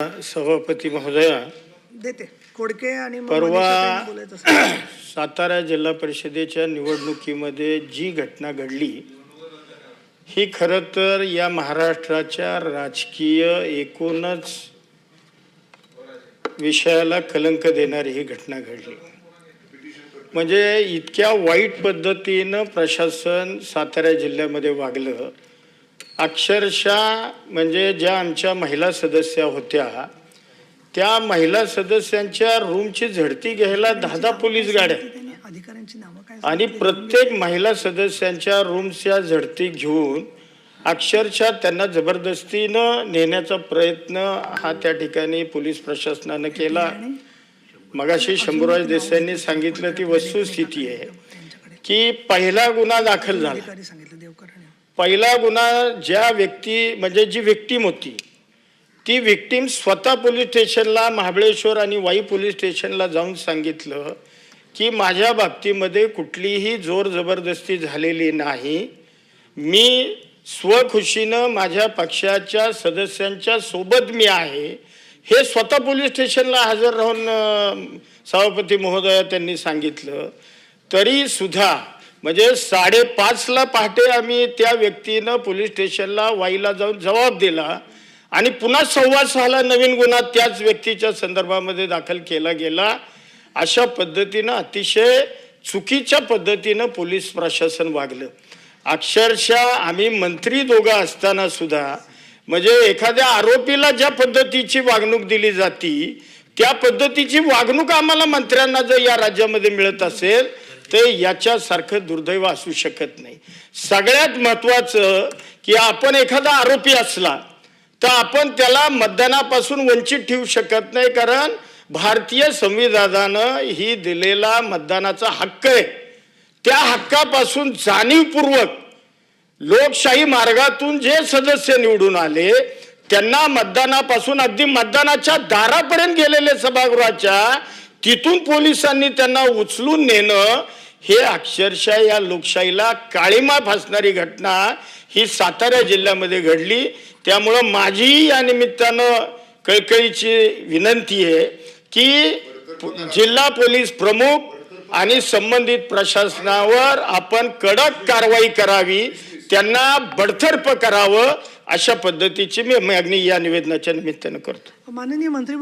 सभापती महोदया, देते खोडके आणि मग परवा मनीषा ताईंना बोलायचं असेल. सातारा जिल्हा परिषदेच्या निवडणुकीमध्ये जी घटना घडली ही खरं तर या महाराष्ट्राच्या राजकीय एकूणच विषयाला कलंक देणारी ही घटना घडली. म्हणजे इतक्या वाईट पद्धतीनं प्रशासन सातारा जिल्ह्यामध्ये वागलं. अक्षरशः म्हणजे ज्या आमच्या महिला सदस्य होत्या त्या महिला सदस्यांच्या रूमची झडती घ्यायला 10 पोलीस गाड्या अधिकाऱ्यांची नावं काय आणि प्रत्येक महिला सदस्यांच्या रूमच्या झडती घेऊन अक्षरशः त्यांना जबरदस्तीनं नेण्याचा प्रयत्न हा त्या ठिकाणी पोलीस प्रशासनानं केला. मगाशी शंभूराज देसाईंनी सांगितलं ती वस्तुस्थिती आहे की पहिला गुन्हा दाखल झाला. पहिला गुन्हा ज्या व्यक्ती म्हणजे जी विक्टीम होती ती विक्टीम स्वतः पोलीस स्टेशनला महाबळेश्वर आणि वाई पोलीस स्टेशनला जाऊन सांगितलं की माझ्या बाबतीमध्ये कुठलीही जोर जबरदस्ती झालेली नाही. मी स्वखुशीनं माझ्या पक्षाच्या सदस्यांच्या सोबत मी आहे हे स्वतः पोलीस स्टेशनला हजर राहून सभापती महोदया त्यांनी सांगितलं. तरी सुद्धा म्हणजे 5:30 पहाटे आम्ही त्या व्यक्तीनं पोलीस स्टेशनला वाईला जाऊन जबाब दिला आणि पुन्हा 6:15 नवीन गुन्हा त्याच व्यक्तीच्या संदर्भामध्ये दाखल केला गेला. अशा पद्धतीनं अतिशय चुकीच्या पद्धतीनं पोलीस प्रशासन वागलं. अक्षरशः आम्ही मंत्री दोघं असताना सुद्धा म्हणजे एखाद्या आरोपीला ज्या पद्धतीची वागणूक दिली जाती त्या पद्धतीची वागणूक आम्हाला मंत्र्यांना जर या राज्यामध्ये मिळत असेल तर याच्यासारखं दुर्दैव असू शकत नाही. सगळ्यात महत्त्वाचं की आपण एखादा आरोपी असला तर आपण त्याला मतदानापासून वंचित ठेवू शकत नाही. कारण भारतीय संविधानानं ही दिलेला मतदानाचा हक्क आहे. त्या हक्कापासून जाणीवपूर्वक लोकशाही मार्गातून जे सदस्य निवडून आले त्यांना मतदानापासून अगदी मतदानाच्या दारापर्यंत गेलेले सभागृहाच्या तिथून पोलिसांनी त्यांना उचलून नेणं हे अक्षरशः या लोकशाहीला काळीमा फासणारी घटना ही सातारा जिल्ह्यामध्ये घडली. त्यामुळं माझी या निमित्तानं कळकळीची विनंती आहे की जिल्हा पोलीस प्रमुख आणि संबंधित प्रशासनावर आपण कडक कारवाई करावी, त्यांना बडतर्फ करावं अशा पद्धतीची मी मागणी या निवेदनाच्या निमित्तानं करतो. माननीय मंत्री